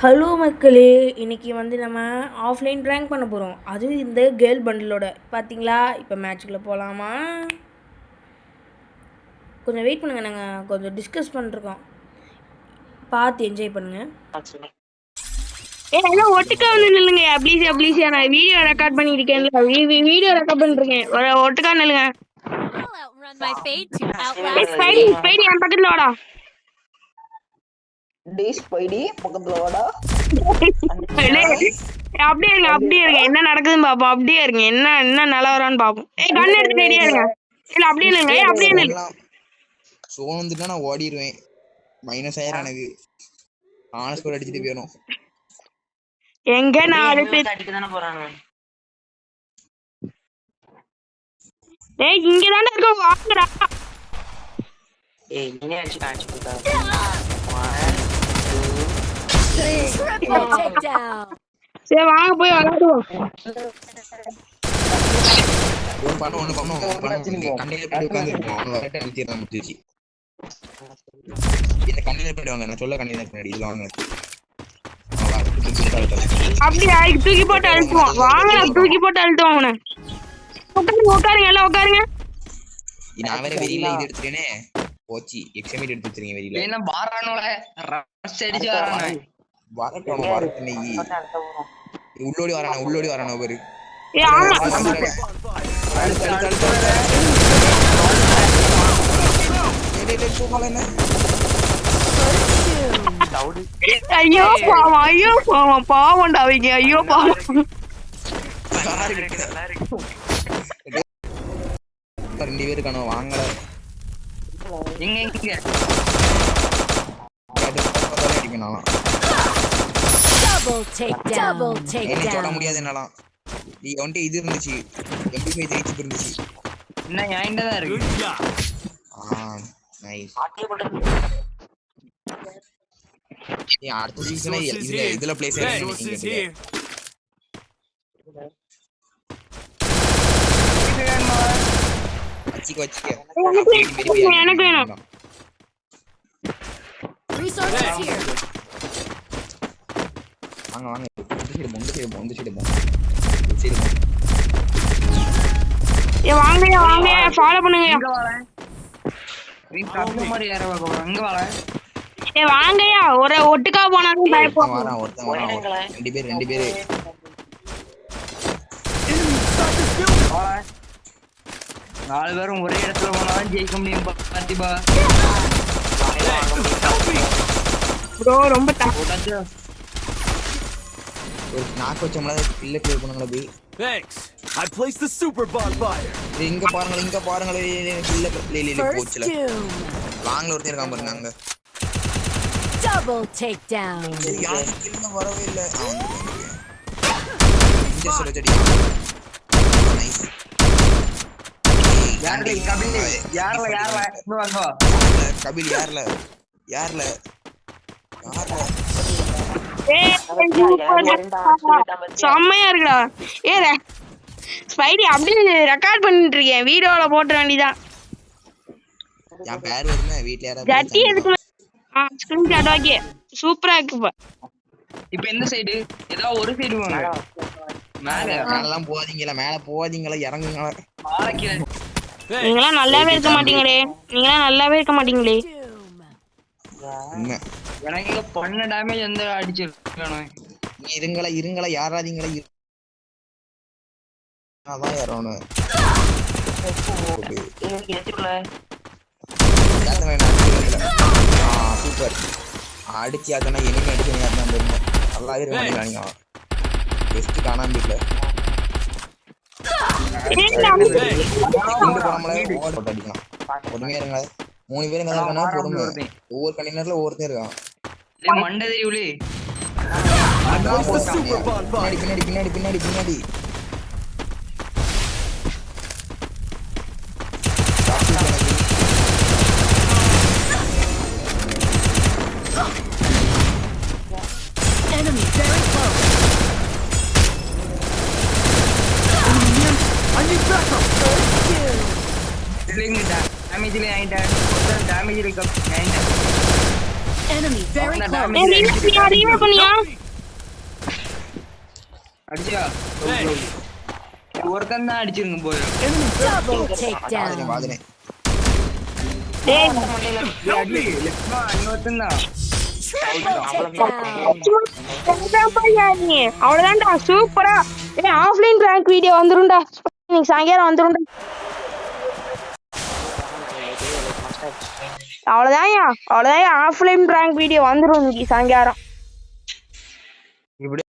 Hello மக்களே, இன்னைக்கு வந்து நம்ம ஆஃப்லைன் ட்ராங்க் பண்ண போகிறோம். அதுவும் இந்த கேர்ள் பண்டிலோட. பார்த்தீங்களா? இப்போ மேட்ச்சுக்குள்ளே போகலாமா? கொஞ்சம் வெயிட் பண்ணுங்கள், நாங்கள் கொஞ்சம் டிஸ்கஸ் பண்ணிருக்கோம். பார்த்து என்ஜாய் பண்ணுங்கள். எல்லாம் ஒட்டுக்கா வந்து நில்லுங்க. ப்ளீஸ் நான் வீடியோ ரெக்கார்ட் பண்ணியிருக்கேன்ல, வீடியோ ரெக்கார்ட் பண்ணிருக்கேன். ஒட்டுக்கா நில்லுங்க. ஸ்பைடி என் பக்கத்தில் வாடா. அப்படியே இருங்க என்ன நடக்குதுன்னு பாப்போம். அப்படியே இருங்க என்ன நிலவரான்னு பாப்போம். கன் எடுத்து ரெடியா இருங்க. இல்ல அப்படியே இல்லைங்க, அப்படியே இல்லை. சோர்ந்துட்டா நான் ஓடிடுவேன். மைனஸ் ஆயிரம் எனக்கு. ஆனஸ் கூட அடிச்சுட்டு போயிடும். எங்க நான் அடிக்க தானே போறாங்க. இங்க தானே இருக்க, வாங்கடா. நீனே அடிச்சு காமிச்சு சரி வாங்க போய் விளையாடுவோம். அப்படியா? தூக்கி போட்டு அழுத்துவோம். வாங்க, தூக்கி போட்டு அழுத்துவோம். அவனை உட்காருங்க, எல்லாம் உட்காருங்க. நான் வேற வெளியில இது எடுத்துட்டேனே. போச்சி எக்ஸாமிட் எடுத்து வச்சிருக்கீங்க வெளியில. என்ன பாறானோல ரஷ் அடிச்சு வரானே. வரட்டும் உள்ளோடி வரானே பாரு. ஆமா ஐயோ பாவம்டா அவங்க. ஐயோ பாவம். ரெண்டு பேரு காணும் வாங்கல. எங்க அடிக்கணும் சொல்ல முடியாது என்னாலாம். நீ வந்துட்டு இது இருந்துச்சு, MP5 ஜெயிச்சு இருந்துச்சு. என்ன ஏண்டதான் இருக்கு. நைஸ். அடுத்த சீசனே இதுல பிளேஸ் ஆயிடுச்சு. வச்சுக்க எனக்கு வேணும். வாங்க வாங்க ஃபாலோ பண்ணுங்க. வாங்கயா, ஒரு ஒட்டுக்கா போனாலும் பயப்போம். ரெண்டு பேரு நாலு பேரும் ஒரே இடத்துல போனாலும் ஜெயிக்க முடியும். பாத்திபா ப்ரோ ரொம்ப ஒரு நாக்கு வச்சோம்ல இல்ல ப்ளே பண்ணுங்களா B. Thanks. I placed the super bonfire. இங்க பாருங்க இல்ல போச்சுல. லாங்ல ஒருத்தர் இருக்கான் பாருங்க அங்க. Double takedown. யாரு கில்ல வரவே இல்ல. இங்க சொல்லுடி. நைஸ். யாரல வாங்க. கபில் யாரல செம்மையா இருக்குடா. ஸ்பைடி அப்படியே ரெக்கார்ட் பண்ணிட்டு இருக்கேன். வீடியோல போட்ட வேண்டியதான். என் பேர் வருமே வீட்ல யாரா ஜட்டி எதுக்கு ஸ்கிரீன்ஷாட் ஓகே சூப்பரா இருக்கு. இப்போ எந்த சைடு? ஏதோ ஒரு சைடு வாங்க. மேலலாம் போவாதீங்களா இறங்குங்களா. நீங்களாம் நல்லாவே இருக்க மாட்டீங்களே. எனக்கு பண்ண டேமேஜ் எந்த அடிச்சிருக்கானே. நீ இருங்களா யாராதீங்களா. அதான் யாரோனு சூப்பர் அடிச்சு அதனா எனிமே அடிச்சு தான் போயிருந்தேன். நல்லாவே இருக்காங்க. பெஸ்ட் காணாம வீட்ல அடிக்கலாம். பொறுமையா இருங்க. 3 பேருங்க இருக்கானா பொறுமை. ஒவ்வொரு கண்டெய்னர்ல ஒவ்வொருத்தர் இருக்கான். மண்டை தெரியுளே. பின்னாடி Enemy very close. I need backup. டேமேஜ்ல ஆயிட்டா. டேமேஜ் இருக்கு. Enemy very அவன் close. damage ரீவே பண்ணியா அடிச்சியா ஒருத்தன் தான் அடிச்சிருங்க போய் Double takedown. பாத்துனேன் டேய் லெஃப்ட்மா இன்னொருத்தன் தான் Takedown. அவ்வளவுதான்டா சூப்பரா ஆஃப்லைன் ரேங்க் வீடியோ வந்துரும்டா இன்னைக்கு சாயங்காலம் வந்துரும்டா அவ்வளவுதான் ஆஃப்லைன் ரேங்க் வீடியோ வந்துரும் இன்னைக்கு சாயங்காலம்